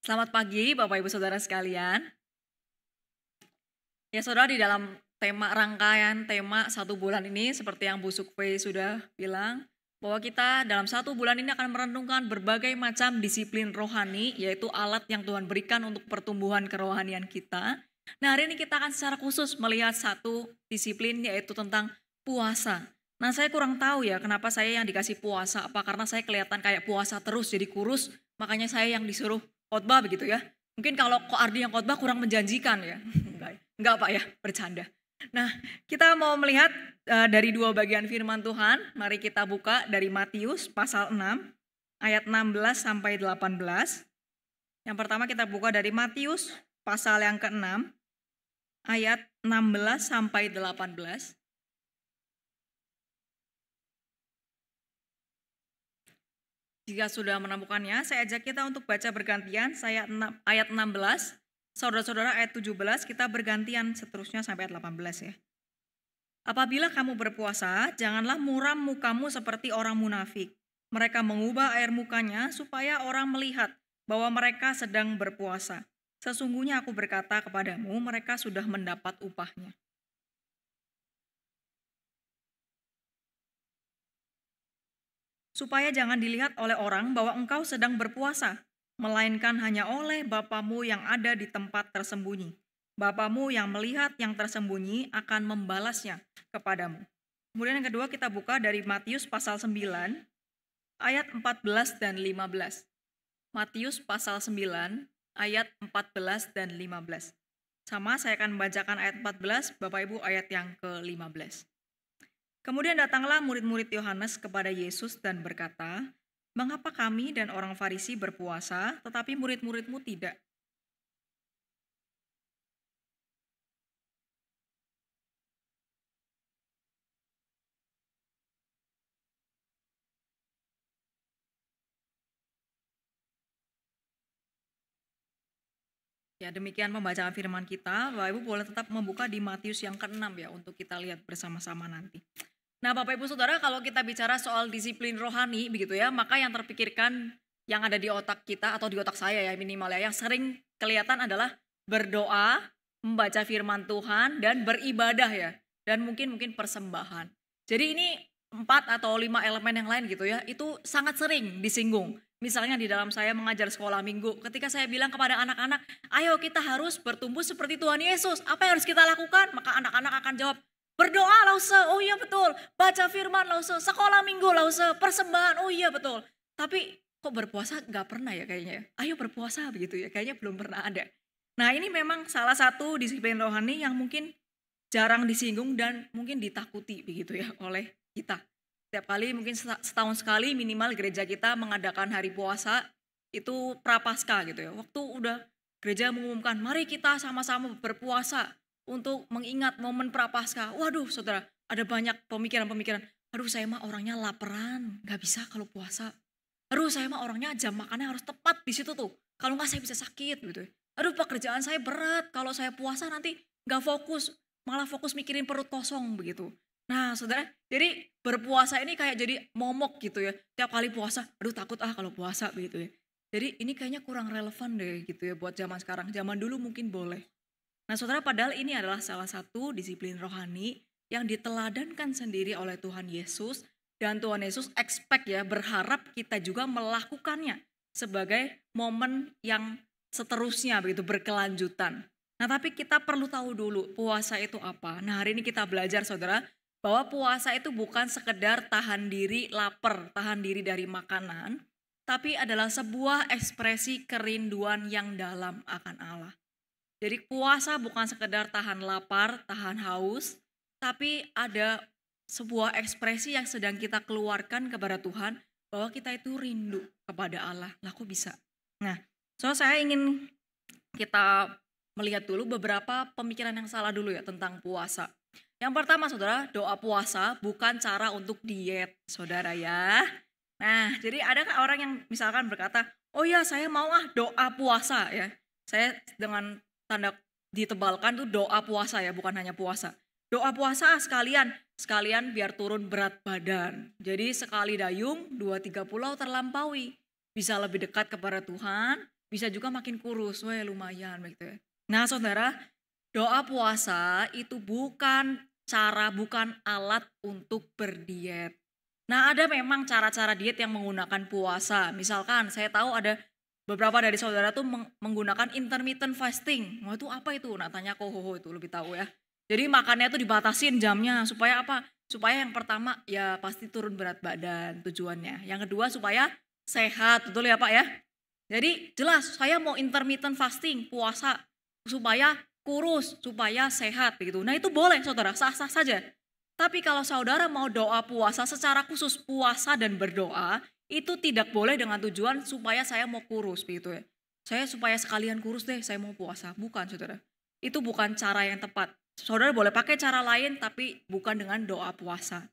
Selamat pagi Bapak Ibu Saudara sekalian. Ya saudara, di dalam rangkaian tema 1 bulan ini seperti yang Bu Sukve sudah bilang, bahwa kita dalam 1 bulan ini akan merenungkan berbagai macam disiplin rohani, yaitu alat yang Tuhan berikan untuk pertumbuhan kerohanian kita. Nah, hari ini kita akan secara khusus melihat satu disiplin, yaitu tentang puasa. Nah, saya kurang tahu ya kenapa saya yang dikasih puasa, apa karena saya kelihatan kayak puasa terus jadi kurus, makanya saya yang disuruh khotbah begitu ya. Mungkin kalau Ko Ardi yang khotbah kurang menjanjikan ya. Enggak Pak ya, bercanda. Nah, kita mau melihat dari 2 bagian firman Tuhan. Mari kita buka dari Matius pasal 6 ayat 16 sampai 18. Yang pertama kita buka dari Matius pasal yang ke-6 ayat 16 sampai 18. Jika sudah menemukannya, saya ajak kita untuk baca bergantian. Saya ayat 16, saudara-saudara ayat 17, kita bergantian seterusnya sampai ayat 18 ya. Apabila kamu berpuasa, janganlah muram mukamu seperti orang munafik. Mereka mengubah air mukanya supaya orang melihat bahwa mereka sedang berpuasa. Sesungguhnya aku berkata kepadamu, mereka sudah mendapat upahnya. Supaya jangan dilihat oleh orang bahwa engkau sedang berpuasa, melainkan hanya oleh Bapamu yang ada di tempat tersembunyi. Bapamu yang melihat yang tersembunyi akan membalasnya kepadamu. Kemudian yang kedua kita buka dari Matius pasal 9 ayat 14 dan 15. Matius pasal 9 ayat 14 dan 15. Sama, saya akan membacakan ayat 14, Bapak Ibu ayat yang ke-15. Kemudian datanglah murid-murid Yohanes kepada Yesus dan berkata, "Mengapa kami dan orang Farisi berpuasa, tetapi murid-muridmu tidak?" Ya, demikian pembacaan firman kita. Bapak Ibu boleh tetap membuka di Matius yang ke-6 ya, untuk kita lihat bersama-sama nanti. Nah, Bapak Ibu Saudara, kalau kita bicara soal disiplin rohani begitu ya, maka yang terpikirkan yang ada di otak kita atau di otak saya ya minimal ya, yang sering kelihatan adalah berdoa, membaca firman Tuhan dan beribadah ya. Dan mungkin persembahan. Jadi ini 4 atau 5 elemen yang lain gitu ya, itu sangat sering disinggung. Misalnya di dalam saya mengajar sekolah minggu, ketika saya bilang kepada anak-anak, ayo kita harus bertumbuh seperti Tuhan Yesus. Apa yang harus kita lakukan? Maka anak-anak akan jawab, berdoa lause, oh iya betul. Baca firman lause, sekolah minggu lause, persembahan, oh iya betul. Tapi kok berpuasa nggak pernah ya kayaknya. Ayo berpuasa begitu ya, kayaknya belum pernah ada. Nah, ini memang salah satu disiplin rohani yang mungkin jarang disinggung dan mungkin ditakuti begitu ya oleh kita. Setiap kali mungkin setahun sekali minimal gereja kita mengadakan hari puasa itu prapaskah gitu ya. Waktu udah gereja mengumumkan mari kita sama-sama berpuasa untuk mengingat momen prapaskah. Waduh saudara, ada banyak pemikiran-pemikiran. Aduh saya mah orangnya laparan, gak bisa kalau puasa. Aduh saya mah orangnya jam makannya harus tepat di situ tuh. Kalau nggak saya bisa sakit gitu. Aduh pekerjaan saya berat, kalau saya puasa nanti gak fokus, malah fokus mikirin perut kosong begitu. Nah saudara, jadi berpuasa ini kayak jadi momok gitu ya. Tiap kali puasa, aduh takut kalau puasa begitu ya. Jadi ini kayaknya kurang relevan deh gitu ya buat zaman sekarang. Zaman dulu mungkin boleh. Nah saudara, padahal ini adalah salah satu disiplin rohani yang diteladankan sendiri oleh Tuhan Yesus. Dan Tuhan Yesus expect ya, berharap kita juga melakukannya sebagai momen yang seterusnya begitu, berkelanjutan. Nah tapi kita perlu tahu dulu puasa itu apa. Nah hari ini kita belajar saudara, bahwa puasa itu bukan sekedar tahan diri lapar, tahan diri dari makanan, tapi adalah sebuah ekspresi kerinduan yang dalam akan Allah. Jadi puasa bukan sekedar tahan lapar, tahan haus, tapi ada sebuah ekspresi yang sedang kita keluarkan kepada Tuhan, bahwa kita itu rindu kepada Allah. Lah kok bisa? Nah, saya ingin kita melihat dulu beberapa pemikiran yang salah dulu ya tentang puasa. Yang pertama saudara, doa puasa bukan cara untuk diet saudara ya. Nah jadi ada orang yang misalkan berkata, oh ya saya mau doa puasa ya. Saya dengan tanda ditebalkan tuh doa puasa ya, bukan hanya puasa. Doa puasa sekalian biar turun berat badan. Jadi sekali dayung 2-3 pulau terlampaui. Bisa lebih dekat kepada Tuhan, bisa juga makin kurus, wah lumayan begitu ya. Nah saudara, doa puasa itu bukan alat untuk berdiet. Nah ada memang cara-cara diet yang menggunakan puasa. Misalkan saya tahu ada beberapa dari saudara tuh menggunakan intermittent fasting. Wah itu apa itu? Nah tanya Kohoho itu lebih tahu ya. Jadi makannya tuh dibatasin jamnya supaya apa? Supaya yang pertama ya pasti turun berat badan tujuannya. Yang kedua supaya sehat, betul ya Pak ya? Jadi jelas saya mau intermittent fasting, puasa supaya kurus, supaya sehat begitu. Nah itu boleh saudara, sah-sah saja. Tapi kalau saudara mau doa puasa secara khusus puasa dan berdoa, itu tidak boleh dengan tujuan supaya saya mau kurus begitu ya. Saya supaya sekalian kurus deh, saya mau puasa. Bukan saudara. Itu bukan cara yang tepat. Saudara boleh pakai cara lain tapi bukan dengan doa puasa.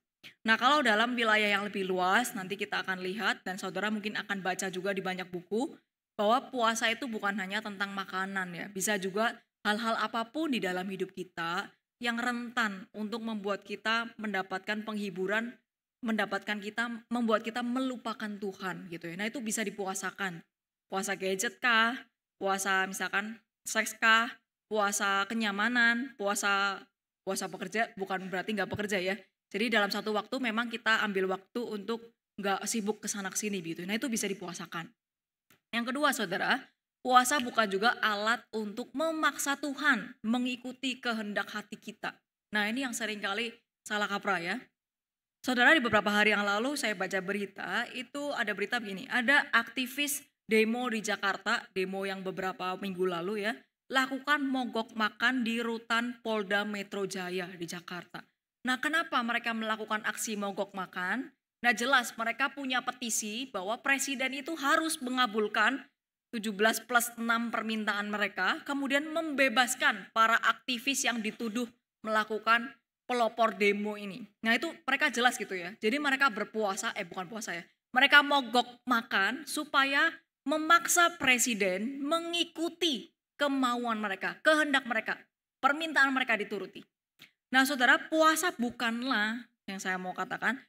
Nah kalau dalam wilayah yang lebih luas nanti kita akan lihat dan saudara mungkin akan baca juga di banyak buku bahwa puasa itu bukan hanya tentang makanan ya, bisa juga hal-hal apapun di dalam hidup kita yang rentan untuk membuat kita mendapatkan penghiburan, membuat kita melupakan Tuhan gitu ya. Nah itu bisa dipuasakan. Puasa gadget kah? Puasa misalkan seks kah? Puasa kenyamanan? Puasa puasa pekerja bukan berarti nggak bekerja ya. Jadi dalam satu waktu memang kita ambil waktu untuk nggak sibuk kesana kesini gitu. Nah itu bisa dipuasakan. Yang kedua saudara, puasa bukan juga alat untuk memaksa Tuhan mengikuti kehendak hati kita. Nah ini yang seringkali salah kaprah ya. Saudara di beberapa hari yang lalu saya baca berita, itu ada berita begini, ada aktivis demo di Jakarta, demo yang beberapa minggu lalu ya, lakukan mogok makan di rutan Polda Metro Jaya di Jakarta. Nah kenapa mereka melakukan aksi mogok makan? Nah jelas mereka punya petisi bahwa presiden itu harus mengabulkan 17 plus 6 permintaan mereka, kemudian membebaskan para aktivis yang dituduh melakukan pelopor demo ini. Nah itu mereka jelas gitu ya. Jadi mereka berpuasa, bukan puasa ya. Mereka mogok makan supaya memaksa presiden mengikuti kemauan mereka, kehendak mereka, permintaan mereka dituruti. Nah saudara, puasa bukanlah yang saya mau katakan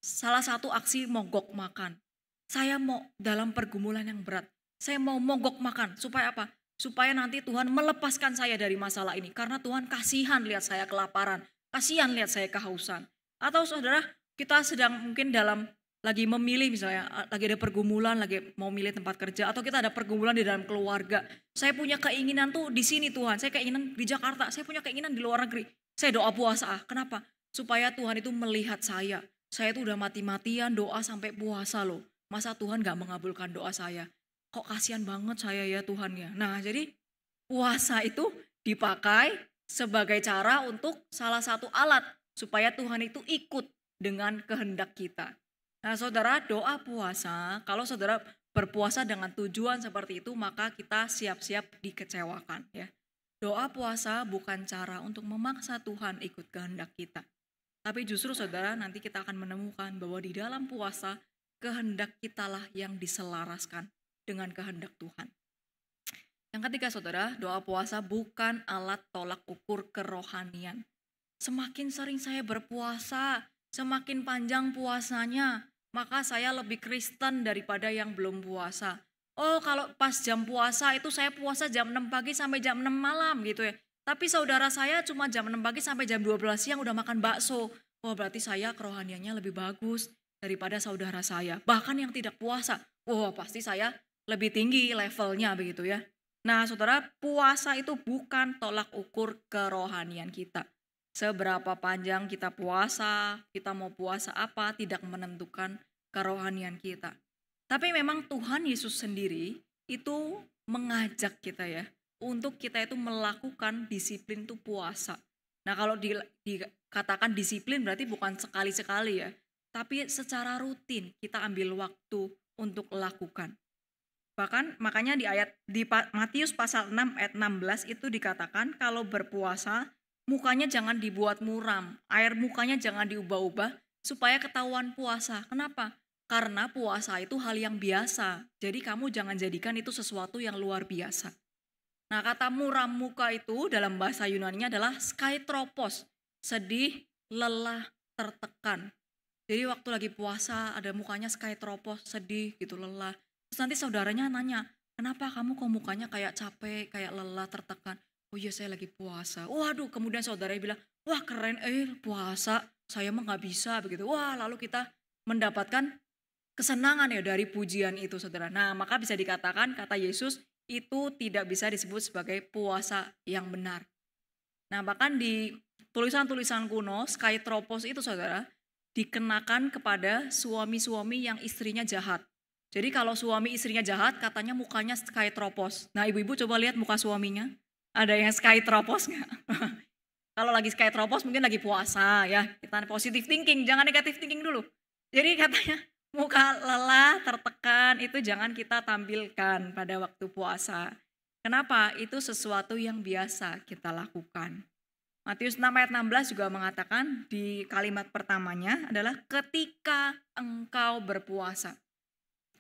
salah satu aksi mogok makan. Saya mau dalam pergumulan yang berat, saya mau mogok makan supaya apa? Supaya nanti Tuhan melepaskan saya dari masalah ini. Karena Tuhan kasihan lihat saya kelaparan, kasihan lihat saya kehausan. Atau saudara, kita sedang mungkin lagi memilih misalnya, lagi ada pergumulan, lagi mau milih tempat kerja, atau kita ada pergumulan di dalam keluarga. Saya punya keinginan tuh di sini Tuhan, saya keinginan di Jakarta, saya punya keinginan di luar negeri. Saya doa puasa, kenapa? Supaya Tuhan itu melihat saya itu udah mati-matian doa sampai puasa loh. Masa Tuhan gak mengabulkan doa saya? Kok kasihan banget saya ya Tuhan ya. Nah jadi puasa itu dipakai sebagai cara untuk salah satu alat supaya Tuhan itu ikut dengan kehendak kita. Nah saudara, doa puasa, kalau saudara berpuasa dengan tujuan seperti itu maka kita siap-siap dikecewakan ya. Doa puasa bukan cara untuk memaksa Tuhan ikut kehendak kita. Tapi justru saudara nanti kita akan menemukan bahwa di dalam puasa kehendak kitalah yang diselaraskan dengan kehendak Tuhan. Yang ketiga saudara, doa puasa bukan alat tolak ukur kerohanian. Semakin sering saya berpuasa, semakin panjang puasanya, maka saya lebih Kristen daripada yang belum puasa. Oh kalau pas jam puasa itu saya puasa jam 6 pagi sampai jam 6 malam gitu ya. Tapi saudara saya cuma jam 6 pagi sampai jam 12 siang udah makan bakso. Wah berarti saya kerohaniannya lebih bagus daripada saudara saya. Bahkan yang tidak puasa, wah pasti saya lebih tinggi levelnya begitu ya. Nah saudara, puasa itu bukan tolak ukur kerohanian kita. Seberapa panjang kita puasa, kita mau puasa apa, tidak menentukan kerohanian kita. Tapi memang Tuhan Yesus sendiri itu mengajak kita ya, untuk kita itu melakukan disiplin itu puasa. Nah kalau dikatakan disiplin berarti bukan sekali-sekali ya, tapi secara rutin kita ambil waktu untuk lakukan. Bahkan makanya di Matius pasal 6 ayat 16 itu dikatakan kalau berpuasa mukanya jangan dibuat muram, air mukanya jangan diubah-ubah supaya ketahuan puasa. Kenapa? Karena puasa itu hal yang biasa, jadi kamu jangan jadikan itu sesuatu yang luar biasa. Nah kata muram muka itu dalam bahasa Yunani adalah skaitropos, sedih, lelah, tertekan. Jadi waktu lagi puasa ada mukanya skaitropos, sedih gitu, lelah. Terus nanti saudaranya nanya, kenapa kamu kok mukanya kayak capek, kayak lelah, tertekan? Oh iya saya lagi puasa. Waduh, kemudian saudaranya bilang, wah keren puasa, saya mah nggak bisa begitu. Wah lalu kita mendapatkan kesenangan ya dari pujian itu saudara. Nah maka bisa dikatakan kata Yesus itu tidak bisa disebut sebagai puasa yang benar. Nah bahkan di tulisan-tulisan kuno, Skytropos itu saudara, dikenakan kepada suami-suami yang istrinya jahat. Jadi kalau suami istrinya jahat katanya mukanya Skytropos. Nah ibu-ibu coba lihat muka suaminya. Ada yang Skytropos nggak? Kalau lagi Skytropos mungkin lagi puasa ya. Kita positive thinking, jangan negative thinking dulu. Jadi katanya muka lelah, tertekan itu jangan kita tampilkan pada waktu puasa. Kenapa? Itu sesuatu yang biasa kita lakukan. Matius 6 ayat 16 juga mengatakan di kalimat pertamanya adalah ketika engkau berpuasa.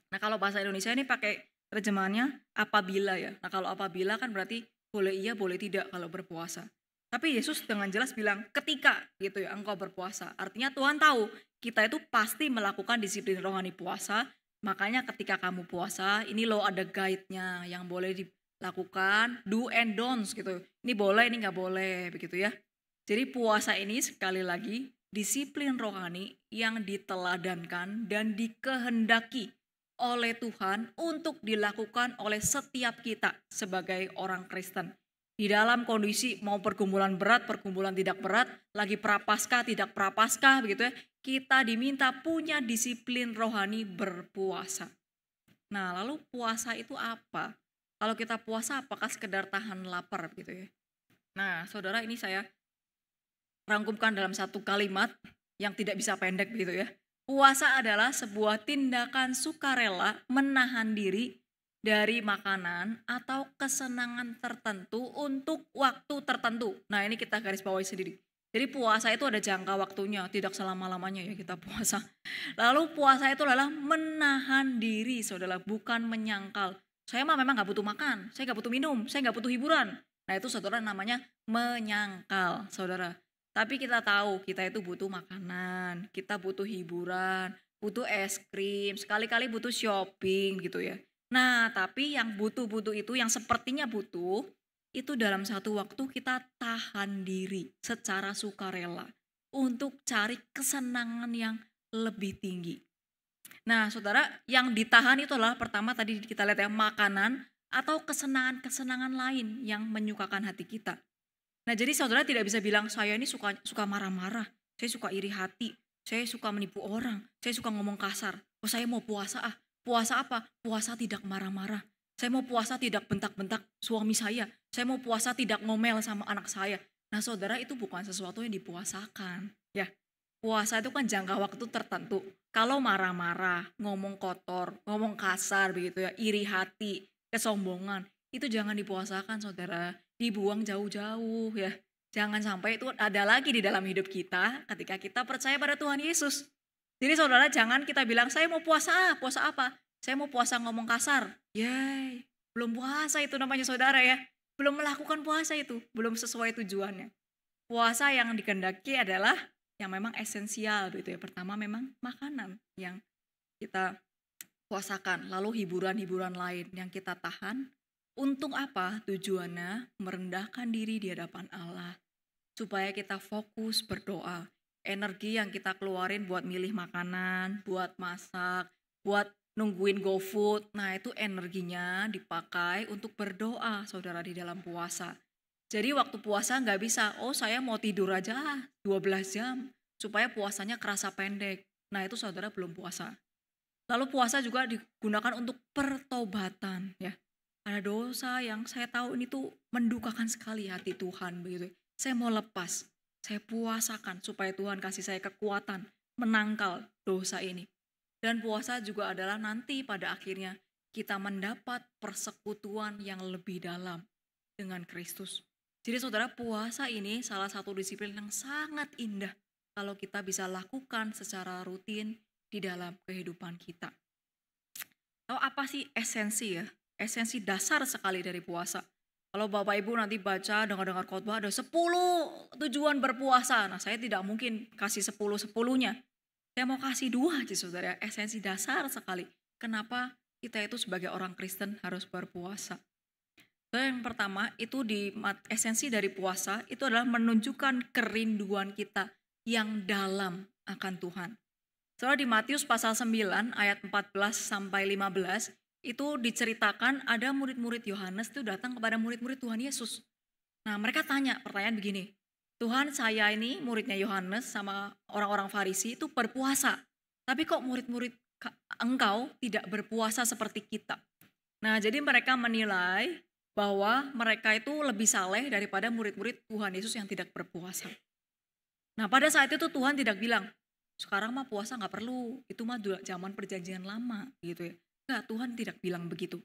Nah kalau bahasa Indonesia ini pakai terjemahannya apabila ya. Nah kalau apabila kan berarti boleh iya boleh tidak kalau berpuasa. Tapi Yesus dengan jelas bilang ketika gitu ya engkau berpuasa. Artinya Tuhan tahu kita itu pasti melakukan disiplin rohani puasa. Makanya ketika kamu puasa ini loh ada guide-nya yang boleh dilakukan, do and don'ts gitu. Ini boleh, ini nggak boleh begitu ya. Jadi puasa ini sekali lagi disiplin rohani yang diteladankan dan dikehendaki oleh Tuhan untuk dilakukan oleh setiap kita sebagai orang Kristen. Di dalam kondisi mau pergumulan berat, pergumulan tidak berat, lagi prapaskah, tidak prapaskah begitu ya, kita diminta punya disiplin rohani berpuasa. Nah, lalu puasa itu apa? Kalau kita puasa apakah sekedar tahan lapar gitu ya? Nah, saudara ini saya rangkumkan dalam satu kalimat yang tidak bisa pendek begitu ya. Puasa adalah sebuah tindakan sukarela menahan diri dari makanan atau kesenangan tertentu untuk waktu tertentu. Nah ini kita garis bawahi sendiri. Jadi puasa itu ada jangka waktunya, tidak selama-lamanya ya kita puasa. Lalu puasa itu adalah menahan diri saudara, bukan menyangkal. Saya mah memang gak butuh makan, saya gak butuh minum, saya gak butuh hiburan. Nah itu saudara namanya menyangkal saudara. Tapi kita tahu kita itu butuh makanan, kita butuh hiburan, butuh es krim, sekali-kali butuh shopping gitu ya. Nah, tapi yang butuh-butuh itu, yang sepertinya butuh, itu dalam satu waktu kita tahan diri secara sukarela untuk cari kesenangan yang lebih tinggi. Nah, saudara, yang ditahan itu adalah pertama tadi kita lihat ya, makanan atau kesenangan-kesenangan lain yang menyukakan hati kita. Nah, jadi saudara tidak bisa bilang saya ini suka marah-marah, saya suka iri hati, saya suka menipu orang, saya suka ngomong kasar. Oh, saya mau puasa ah. Puasa apa? Puasa tidak marah-marah. Saya mau puasa tidak bentak-bentak suami saya. Saya mau puasa tidak ngomel sama anak saya. Nah saudara itu bukan sesuatu yang dipuasakan. Ya, puasa itu kan jangka waktu tertentu. Kalau marah-marah, ngomong kotor, ngomong kasar begitu ya, iri hati, kesombongan, itu jangan dipuasakan saudara. Dibuang jauh-jauh ya. Jangan sampai itu ada lagi di dalam hidup kita ketika kita percaya pada Tuhan Yesus. Jadi saudara jangan kita bilang saya mau puasa apa? Saya mau puasa ngomong kasar. Yay, belum puasa itu namanya saudara ya. Belum melakukan puasa itu, belum sesuai tujuannya. Puasa yang dikehendaki adalah yang memang esensial gitu ya. Pertama memang makanan yang kita puasakan, lalu hiburan-hiburan lain yang kita tahan. Untuk apa? Tujuannya merendahkan diri di hadapan Allah supaya kita fokus berdoa. Energi yang kita keluarin buat milih makanan, buat masak, buat nungguin GoFood. Nah itu energinya dipakai untuk berdoa saudara di dalam puasa. Jadi waktu puasa nggak bisa, oh saya mau tidur aja 12 jam supaya puasanya kerasa pendek. Nah itu saudara belum puasa. Lalu puasa juga digunakan untuk pertobatan ya. Ada dosa yang saya tahu ini tuh mendukakan sekali hati Tuhan begitu. Saya mau lepas. Saya puasakan supaya Tuhan kasih saya kekuatan menangkal dosa ini. Dan puasa juga adalah nanti pada akhirnya kita mendapat persekutuan yang lebih dalam dengan Kristus. Jadi saudara puasa ini salah satu disiplin yang sangat indah kalau kita bisa lakukan secara rutin di dalam kehidupan kita. Lalu apa sih esensi ya? Esensi dasar sekali dari puasa. Kalau Bapak Ibu nanti baca dengar-dengar khotbah ada 10 tujuan berpuasa. Nah saya tidak mungkin kasih 10-10-nya. Saya mau kasih 2 aja saudara, esensi dasar sekali. Kenapa kita itu sebagai orang Kristen harus berpuasa. So, yang pertama itu esensi dari puasa itu adalah menunjukkan kerinduan kita yang dalam akan Tuhan. Soalnya di Matius pasal 9 ayat 14 sampai 15 itu diceritakan ada murid-murid Yohanes itu datang kepada murid-murid Tuhan Yesus. Nah, mereka tanya pertanyaan begini, Tuhan, saya ini muridnya Yohanes sama orang-orang Farisi itu berpuasa, tapi kok murid-murid engkau tidak berpuasa seperti kita? Nah, jadi mereka menilai bahwa mereka itu lebih saleh daripada murid-murid Tuhan Yesus yang tidak berpuasa. Nah, pada saat itu Tuhan tidak bilang, sekarang mah puasa nggak perlu, itu mah zaman perjanjian lama gitu ya. Enggak, Tuhan tidak bilang begitu.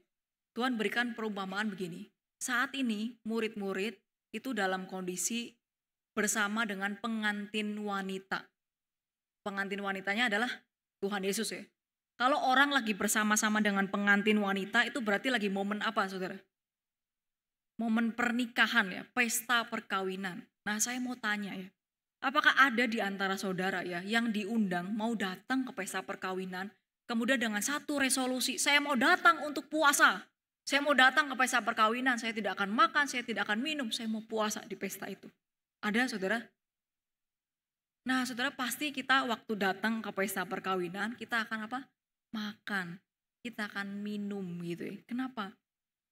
Tuhan berikan perumpamaan begini, saat ini murid-murid itu dalam kondisi bersama dengan pengantin wanita. Pengantin wanitanya adalah Tuhan Yesus ya. Kalau orang lagi bersama-sama dengan pengantin wanita itu berarti lagi momen apa saudara? Momen pernikahan ya, pesta perkawinan. Nah saya mau tanya ya, apakah ada di antara saudara ya yang diundang mau datang ke pesta perkawinan, kemudian dengan satu resolusi, saya mau datang untuk puasa. Saya mau datang ke pesta perkawinan, saya tidak akan makan, saya tidak akan minum, saya mau puasa di pesta itu. Ada saudara? Nah saudara pasti kita waktu datang ke pesta perkawinan, kita akan apa? Makan, kita akan minum gitu ya. Kenapa?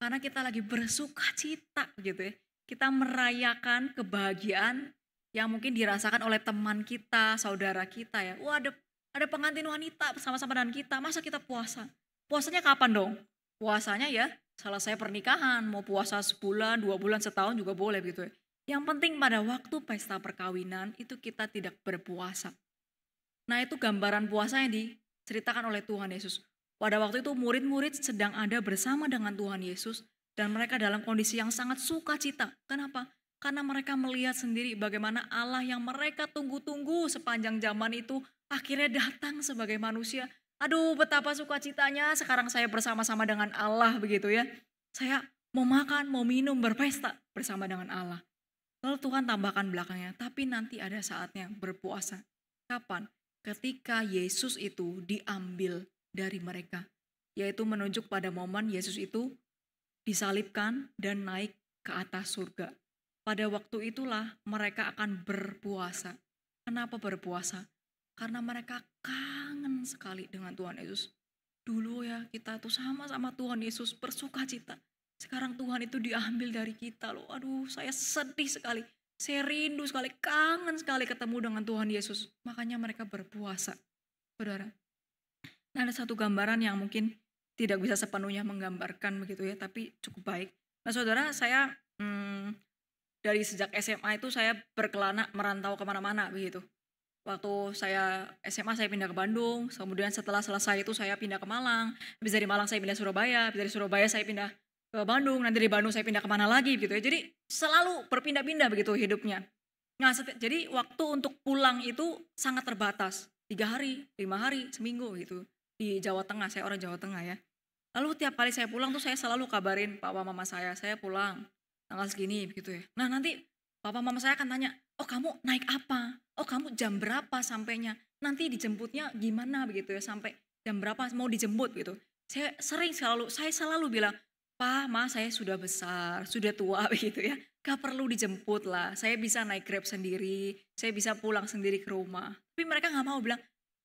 Karena kita lagi bersuka cita gitu ya. Kita merayakan kebahagiaan yang mungkin dirasakan oleh teman kita, saudara kita ya. Wah ada pengantin wanita bersama-sama dengan kita, masa kita puasa? Puasanya kapan dong? Puasanya ya selesai pernikahan, mau puasa sebulan, 2 bulan, setahun juga boleh gitu ya. Yang penting pada waktu pesta perkawinan itu kita tidak berpuasa. Nah itu gambaran puasa yang diceritakan oleh Tuhan Yesus. Pada waktu itu murid-murid sedang ada bersama dengan Tuhan Yesus dan mereka dalam kondisi yang sangat sukacita. Kenapa? Karena mereka melihat sendiri bagaimana Allah yang mereka tunggu-tunggu sepanjang zaman itu akhirnya datang sebagai manusia. Aduh betapa sukacitanya sekarang saya bersama-sama dengan Allah begitu ya. Saya mau makan, mau minum, berpesta bersama dengan Allah. Lalu Tuhan tambahkan belakangnya, tapi nanti ada saatnya berpuasa. Kapan? Ketika Yesus itu diambil dari mereka, yaitu menunjuk pada momen Yesus itu disalibkan dan naik ke atas surga. Pada waktu itulah mereka akan berpuasa. Kenapa berpuasa? Karena mereka kangen sekali dengan Tuhan Yesus. Dulu ya kita tuh sama-sama Tuhan Yesus bersuka cita. Sekarang Tuhan itu diambil dari kita loh. Aduh saya sedih sekali. Saya rindu sekali, kangen sekali ketemu dengan Tuhan Yesus. Makanya mereka berpuasa. Saudara. Nah ada satu gambaran yang mungkin tidak bisa sepenuhnya menggambarkan begitu ya, tapi cukup baik. Nah saudara, saya dari sejak SMA itu saya berkelana merantau kemana-mana begitu. Waktu saya SMA saya pindah ke Bandung, kemudian setelah selesai itu saya pindah ke Malang, habis dari Malang saya pindah Surabaya, habis dari Surabaya saya pindah ke Bandung, nanti dari Bandung saya pindah kemana lagi gitu ya. Jadi selalu berpindah-pindah begitu hidupnya. Nah jadi waktu untuk pulang itu sangat terbatas, 3 hari, 5 hari, seminggu gitu. Di Jawa Tengah, saya orang Jawa Tengah ya. Lalu tiap kali saya pulang tuh saya selalu kabarin papa mama saya pulang tanggal segini begitu ya. Nah nanti papa mama saya akan tanya, oh kamu naik apa? Oh kamu jam berapa sampainya? Nanti dijemputnya gimana begitu ya, sampai jam berapa mau dijemput gitu. Saya selalu bilang, Pa, Ma saya sudah besar, sudah tua begitu ya. Gak perlu dijemput lah, saya bisa naik Grab sendiri, saya bisa pulang sendiri ke rumah. Tapi mereka gak mau bilang,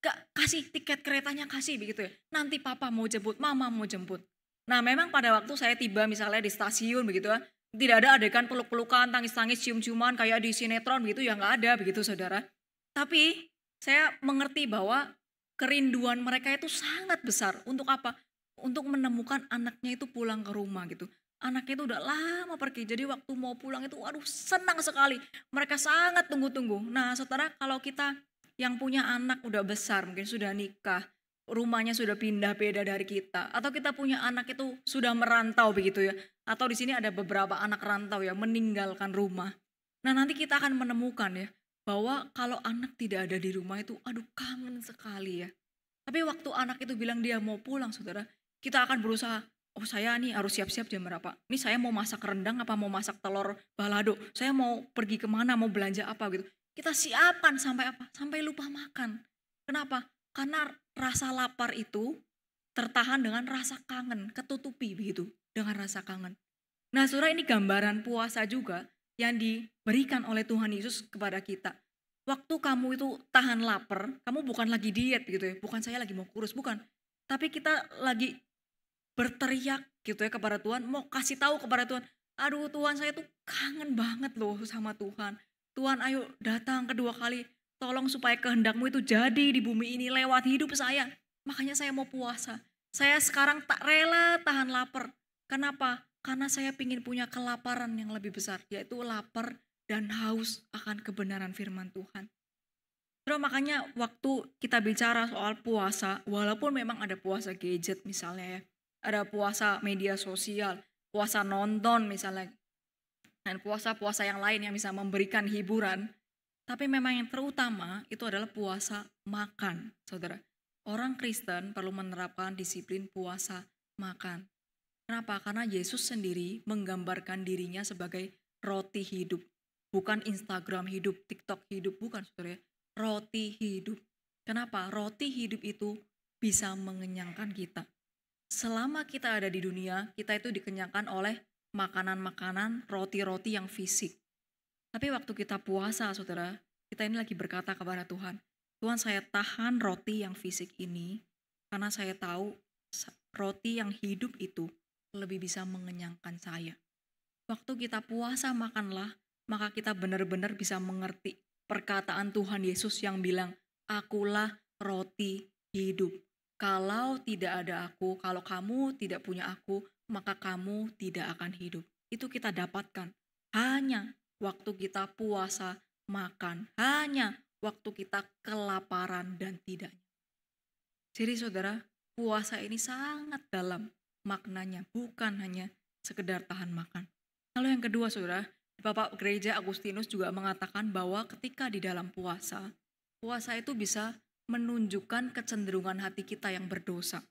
Gak kasih tiket keretanya kasih begitu ya. Nanti papa mau jemput, mama mau jemput. Nah memang pada waktu saya tiba misalnya di stasiun begitu ya. Tidak ada adegan peluk-pelukan, tangis-tangis, cium-ciuman kayak di sinetron gitu ya, gak ada begitu saudara. Tapi saya mengerti bahwa kerinduan mereka itu sangat besar. Untuk apa? Untuk menemukan anaknya itu pulang ke rumah gitu. Anaknya itu udah lama pergi, jadi waktu mau pulang itu waduh senang sekali. Mereka sangat tunggu-tunggu. Nah saudara kalau kita yang punya anak udah besar, mungkin sudah nikah, rumahnya sudah pindah beda dari kita, atau kita punya anak itu sudah merantau begitu ya, atau di sini ada beberapa anak rantau ya meninggalkan rumah. Nah nanti kita akan menemukan ya bahwa kalau anak tidak ada di rumah itu, aduh kangen sekali ya. Tapi waktu anak itu bilang dia mau pulang, saudara, kita akan berusaha. Oh saya nih harus siap-siap jam berapa? Ini saya mau masak rendang apa mau masak telur balado? Saya mau pergi kemana? Mau belanja apa gitu? Kita siapkan sampai apa? Sampai lupa makan. Kenapa? Karena rasa lapar itu tertahan dengan rasa kangen, ketutupi begitu dengan rasa kangen. Nah, Saudara, ini gambaran puasa juga yang diberikan oleh Tuhan Yesus kepada kita. Waktu kamu itu tahan lapar, kamu bukan lagi diet gitu ya, bukan saya lagi mau kurus, bukan. Tapi kita lagi berteriak gitu ya kepada Tuhan, mau kasih tahu kepada Tuhan, aduh Tuhan, saya tuh kangen banget loh sama Tuhan. Tuhan, ayo datang kedua kali, tolong supaya kehendakmu itu jadi di bumi ini lewat hidup saya. Makanya saya mau puasa. Saya sekarang tak rela tahan lapar. Kenapa? Karena saya ingin punya kelaparan yang lebih besar, yaitu lapar dan haus akan kebenaran firman Tuhan. Terus makanya waktu kita bicara soal puasa, walaupun memang ada puasa gadget misalnya ya, ada puasa media sosial, puasa nonton misalnya, dan puasa-puasa yang lain yang bisa memberikan hiburan, tapi memang yang terutama itu adalah puasa makan, Saudara. Orang Kristen perlu menerapkan disiplin puasa makan. Kenapa? Karena Yesus sendiri menggambarkan dirinya sebagai roti hidup. Bukan Instagram hidup, TikTok hidup, bukan, Saudara ya. Roti hidup. Kenapa? Roti hidup itu bisa mengenyangkan kita. Selama kita ada di dunia, kita itu dikenyangkan oleh makanan-makanan, roti-roti yang fisik. Tapi waktu kita puasa, Saudara, kita ini lagi berkata kepada Tuhan, Tuhan, saya tahan roti yang fisik ini karena saya tahu roti yang hidup itu lebih bisa mengenyangkan saya. Waktu kita puasa makanlah, maka kita benar-benar bisa mengerti perkataan Tuhan Yesus yang bilang, akulah roti hidup. Kalau tidak ada aku, kalau kamu tidak punya aku, maka kamu tidak akan hidup. Itu kita dapatkan hanya waktu kita puasa makan, hanya waktu kita kelaparan dan tidak. Jadi Saudara, puasa ini sangat dalam maknanya, bukan hanya sekedar tahan makan. Lalu yang kedua, Saudara, Bapak Gereja Agustinus juga mengatakan bahwa ketika di dalam puasa, puasa itu bisa menunjukkan kecenderungan hati kita yang berdosa.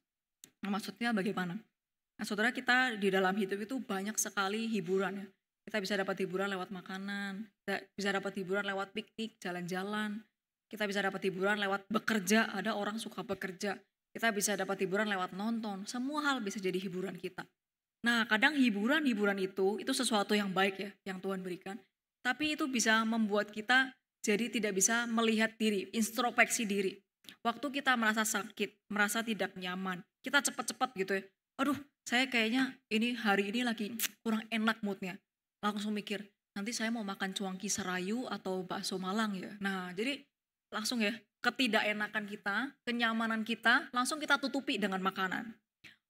Nah, maksudnya bagaimana? Nah, Saudara, kita di dalam hidup itu banyak sekali hiburan ya. Kita bisa dapat hiburan lewat makanan, bisa dapat hiburan lewat piknik, jalan-jalan. Kita bisa dapat hiburan lewat bekerja, ada orang suka bekerja. Kita bisa dapat hiburan lewat nonton, semua hal bisa jadi hiburan kita. Nah, kadang hiburan-hiburan itu sesuatu yang baik ya, yang Tuhan berikan. Tapi itu bisa membuat kita jadi tidak bisa melihat diri, introspeksi diri. Waktu kita merasa sakit, merasa tidak nyaman, kita cepat-cepat gitu ya. Aduh, saya kayaknya ini hari ini lagi kurang enak moodnya. Langsung mikir, nanti saya mau makan cuangki serayu atau bakso Malang ya. Nah, jadi langsung ya, ketidakenakan kita, kenyamanan kita, langsung kita tutupi dengan makanan.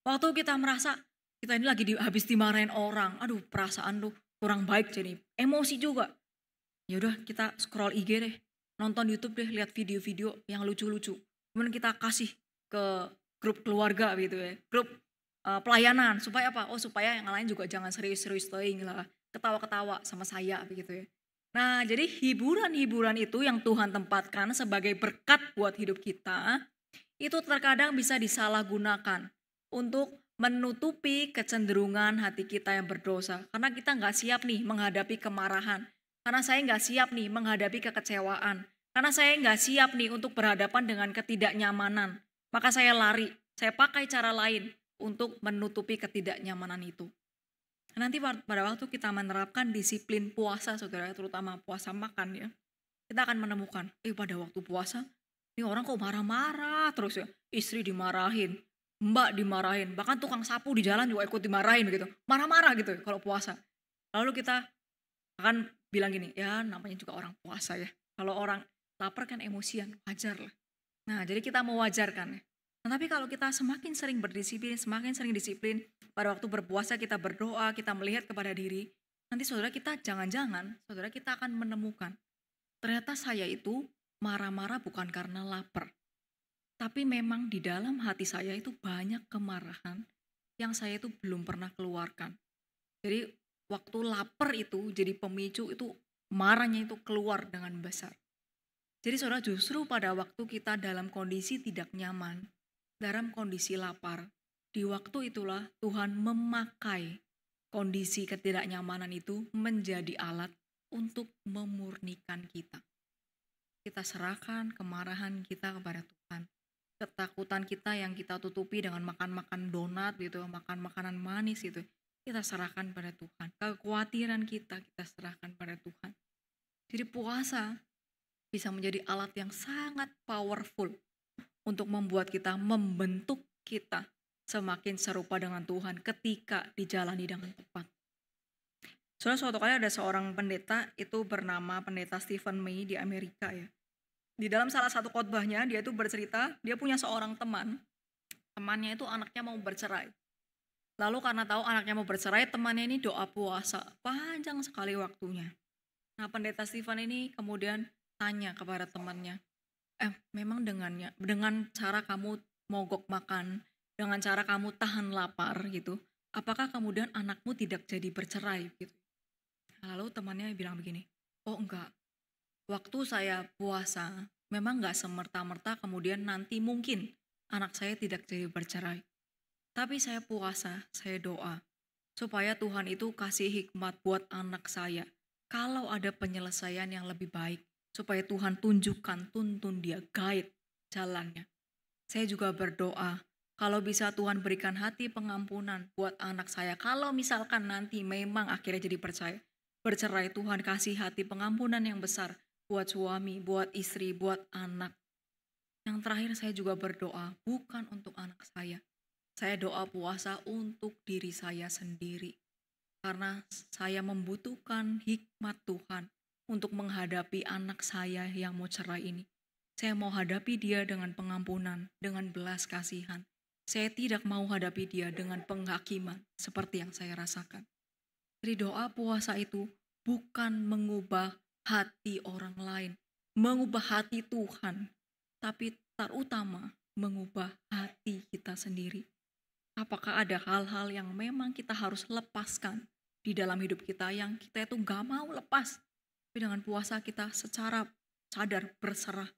Waktu kita merasa kita ini lagi habis dimarahin orang, aduh perasaan tuh kurang baik jadi emosi juga. Ya udah kita scroll IG deh, nonton YouTube deh, lihat video-video yang lucu-lucu. Kemudian kita kasih ke grup keluarga gitu ya, grup pelayanan supaya apa? Oh supaya yang lain juga jangan serius-serius teuing lah, ketawa-ketawa sama saya begitu ya. Nah, jadi hiburan-hiburan itu yang Tuhan tempatkan sebagai berkat buat hidup kita, itu terkadang bisa disalahgunakan untuk menutupi kecenderungan hati kita yang berdosa. Karena kita nggak siap nih menghadapi kemarahan. Karena saya nggak siap nih menghadapi kekecewaan. Karena saya nggak siap nih untuk berhadapan dengan ketidaknyamanan. Maka saya lari, saya pakai cara lain untuk menutupi ketidaknyamanan itu. Nanti pada waktu kita menerapkan disiplin puasa, Saudara, terutama puasa makan ya, kita akan menemukan, pada waktu puasa, ini orang kok marah-marah terus ya, istri dimarahin, mbak dimarahin, bahkan tukang sapu di jalan juga ikut dimarahin gitu, marah-marah gitu kalau puasa. Lalu kita akan bilang gini, ya namanya juga orang puasa ya, kalau orang lapar kan emosian, wajar lah. Nah, jadi kita mewajarkan ya. Nah, tapi kalau kita semakin sering berdisiplin, semakin sering disiplin, pada waktu berpuasa kita berdoa, kita melihat kepada diri, nanti saudara kita jangan-jangan, saudara kita akan menemukan, ternyata saya itu marah-marah bukan karena lapar. Tapi memang di dalam hati saya itu banyak kemarahan yang saya itu belum pernah keluarkan. Jadi waktu lapar itu jadi pemicu itu marahnya itu keluar dengan besar. Jadi saudara justru pada waktu kita dalam kondisi tidak nyaman, dalam kondisi lapar, di waktu itulah Tuhan memakai kondisi ketidaknyamanan itu menjadi alat untuk memurnikan kita. Kita serahkan kemarahan kita kepada Tuhan. ketakutan kita yang kita tutupi dengan makan-makan donat gitu, makan makanan manis gitu, kita serahkan pada Tuhan. Kekhawatiran kita serahkan pada Tuhan. Jadi puasa bisa menjadi alat yang sangat powerful untuk membuat kita, membentuk kita semakin serupa dengan Tuhan ketika dijalani dengan tepat. Suatu kali ada seorang pendeta, itu bernama pendeta Stephen May di Amerika ya. Di dalam salah satu khotbahnya dia itu bercerita, dia punya seorang teman. Temannya itu anaknya mau bercerai. Lalu karena tahu anaknya mau bercerai, temannya ini doa puasa. Panjang sekali waktunya. Nah, pendeta Stephen ini kemudian tanya kepada temannya, memang dengan cara kamu mogok makan, dengan cara kamu tahan lapar gitu, apakah kemudian anakmu tidak jadi bercerai gitu? Lalu temannya bilang begini, oh enggak, waktu saya puasa memang enggak semerta-merta kemudian nanti mungkin anak saya tidak jadi bercerai. Tapi saya puasa, saya doa supaya Tuhan itu kasih hikmat buat anak saya. Kalau ada penyelesaian yang lebih baik, supaya Tuhan tunjukkan, tuntun dia, guide jalannya. Saya juga berdoa, kalau bisa Tuhan berikan hati pengampunan buat anak saya. Kalau misalkan nanti memang akhirnya jadi bercerai, Tuhan kasih hati pengampunan yang besar buat suami, buat istri, buat anak. Yang terakhir saya juga berdoa, bukan untuk anak saya. Saya doa puasa untuk diri saya sendiri. Karena saya membutuhkan hikmat Tuhan untuk menghadapi anak saya yang mau cerai ini. Saya mau hadapi dia dengan pengampunan, dengan belas kasihan. Saya tidak mau hadapi dia dengan penghakiman seperti yang saya rasakan. Jadi doa puasa itu bukan mengubah hati orang lain, mengubah hati Tuhan, tapi terutama mengubah hati kita sendiri. Apakah ada hal-hal yang memang kita harus lepaskan di dalam hidup kita yang kita itu gak mau lepas. Tapi dengan puasa kita secara sadar berserah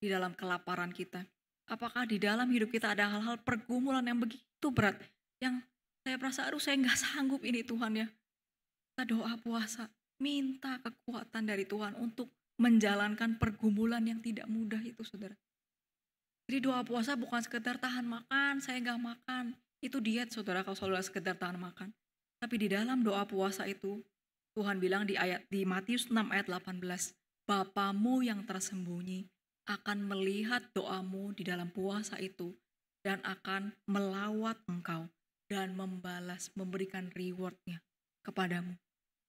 di dalam kelaparan kita. Apakah di dalam hidup kita ada hal-hal pergumulan yang begitu berat yang saya merasa saya gak sanggup ini Tuhan ya. Kita doa puasa, minta kekuatan dari Tuhan untuk menjalankan pergumulan yang tidak mudah itu saudara. Jadi doa puasa bukan sekedar tahan makan, saya gak makan. Itu diet saudara kalau saudara sekedar tahan makan. Tapi di dalam doa puasa itu, Tuhan bilang di Matius 6 ayat 18, Bapamu yang tersembunyi akan melihat doamu di dalam puasa itu dan akan melawat engkau dan membalas, memberikan rewardnya kepadamu.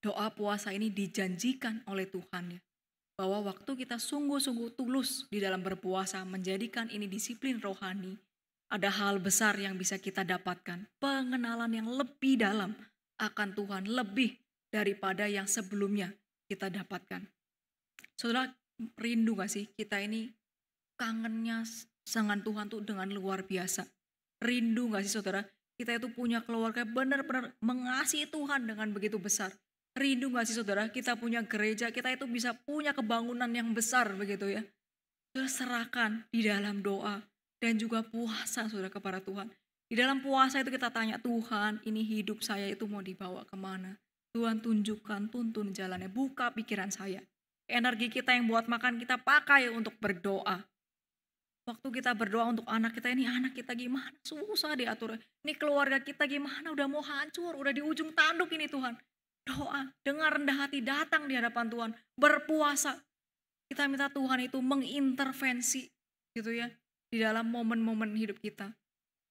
Doa puasa ini dijanjikan oleh Tuhan ya. Bahwa waktu kita sungguh-sungguh tulus di dalam berpuasa, menjadikan ini disiplin rohani, ada hal besar yang bisa kita dapatkan. Pengenalan yang lebih dalam akan Tuhan, lebih daripada yang sebelumnya kita dapatkan. Saudara, rindu gak sih kita ini kangennya dengan Tuhan tuh dengan luar biasa. Rindu gak sih saudara, kita itu punya keluarga benar-benar mengasihi Tuhan dengan begitu besar. Rindu gak sih saudara, kita punya gereja, kita itu bisa punya kebangunan yang besar begitu ya. Saudara serahkan di dalam doa dan juga puasa saudara kepada Tuhan. Di dalam puasa itu kita tanya, Tuhan ini hidup saya itu mau dibawa kemana? Tuhan tunjukkan, tuntun jalannya, buka pikiran saya. Energi kita yang buat makan kita pakai untuk berdoa. Waktu kita berdoa untuk anak kita, ini anak kita gimana? Susah diatur. Ini keluarga kita gimana? Udah mau hancur, udah di ujung tanduk ini Tuhan. Doa, dengan rendah hati datang di hadapan Tuhan, berpuasa. Kita minta Tuhan itu mengintervensi gitu ya, di dalam momen-momen hidup kita.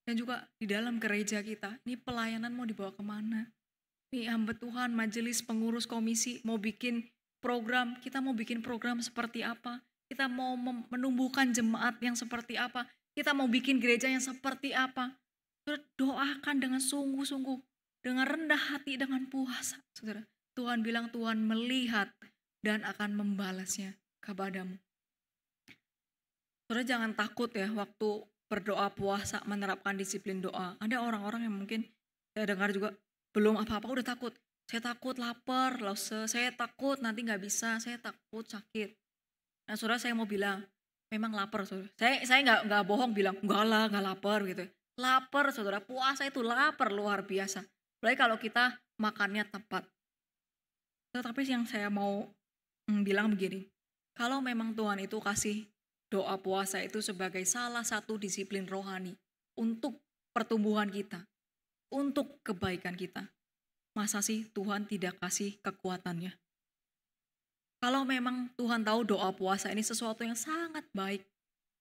Dan juga di dalam gereja kita, ini pelayanan mau dibawa kemana? Ini hamba Tuhan, majelis pengurus komisi mau bikin program, kita mau bikin program seperti apa? Kita mau menumbuhkan jemaat yang seperti apa? Kita mau bikin gereja yang seperti apa? Doakan dengan sungguh-sungguh, dengan rendah hati, dengan puasa. Saudara, Tuhan bilang Tuhan melihat dan akan membalasnya kepadamu. Saudara jangan takut ya waktu berdoa puasa, menerapkan disiplin doa. Ada orang-orang yang mungkin saya dengar juga belum apa-apa udah takut. Saya takut lapar, saya takut nanti gak bisa, saya takut sakit. Nah saudara saya mau bilang, memang lapar saudara. Saya gak bohong bilang, enggak lah gak lapar gitu. Lapar saudara, puasa itu lapar luar biasa. Apalagi kalau kita makannya tepat. Tetapi yang saya mau bilang begini, kalau memang Tuhan itu kasih doa puasa itu sebagai salah satu disiplin rohani untuk pertumbuhan kita, untuk kebaikan kita. Masa sih Tuhan tidak kasih kekuatannya? Kalau memang Tuhan tahu doa puasa ini sesuatu yang sangat baik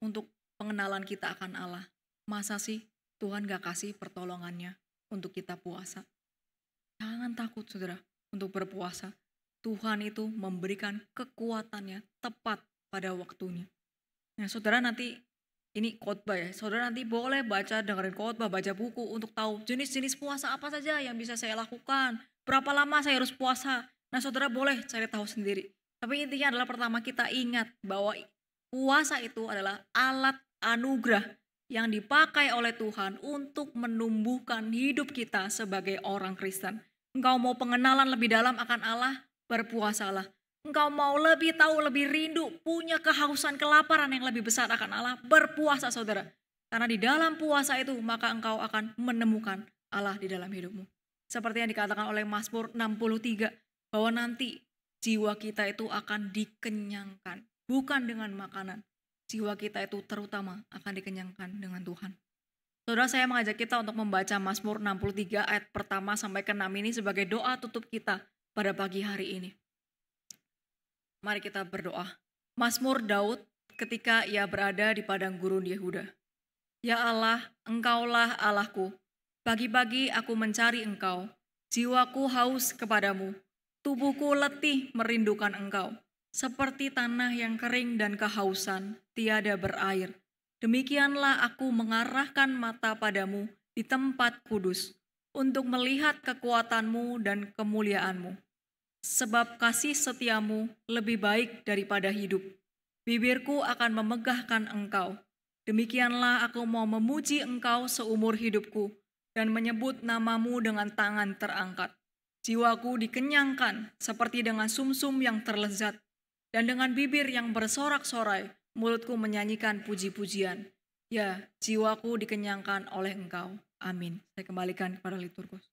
untuk pengenalan kita akan Allah, masa sih Tuhan gak kasih pertolongannya untuk kita puasa? Jangan takut saudara untuk berpuasa. Tuhan itu memberikan kekuatannya tepat pada waktunya. Nah saudara nanti, ini khotbah ya, saudara nanti boleh baca, dengerin khotbah, baca buku untuk tahu jenis-jenis puasa apa saja yang bisa saya lakukan. Berapa lama saya harus puasa. Nah saudara boleh cari tahu sendiri. Tapi intinya adalah pertama kita ingat bahwa puasa itu adalah alat anugerah yang dipakai oleh Tuhan untuk menumbuhkan hidup kita sebagai orang Kristen. Engkau mau pengenalan lebih dalam akan Allah, berpuasalah. Engkau mau lebih tahu, lebih rindu, punya kehausan, kelaparan yang lebih besar akan Allah, berpuasa saudara. Karena di dalam puasa itu maka engkau akan menemukan Allah di dalam hidupmu. Seperti yang dikatakan oleh Mazmur 63, bahwa nanti jiwa kita itu akan dikenyangkan, bukan dengan makanan. Jiwa kita itu terutama akan dikenyangkan dengan Tuhan. Saudara, saya mengajak kita untuk membaca Mazmur 63 ayat pertama sampai ke 6 ini sebagai doa tutup kita pada pagi hari ini. Mari kita berdoa. Mazmur Daud ketika ia berada di padang gurun Yehuda. Ya Allah, Engkaulah Allahku. Pagi-pagi aku mencari Engkau. Jiwaku haus kepadamu. Tubuhku letih merindukan Engkau. Seperti tanah yang kering dan kehausan, tiada berair. Demikianlah aku mengarahkan mata padamu di tempat kudus, untuk melihat kekuatanmu dan kemuliaanmu. Sebab kasih setiamu lebih baik daripada hidup. Bibirku akan memegahkan Engkau. Demikianlah aku mau memuji Engkau seumur hidupku, dan menyebut namamu dengan tangan terangkat. Jiwaku dikenyangkan seperti dengan sumsum yang terlezat, dan dengan bibir yang bersorak-sorai, mulutku menyanyikan puji-pujian. Ya, jiwaku dikenyangkan oleh Engkau. Amin. Saya kembalikan kepada liturgus.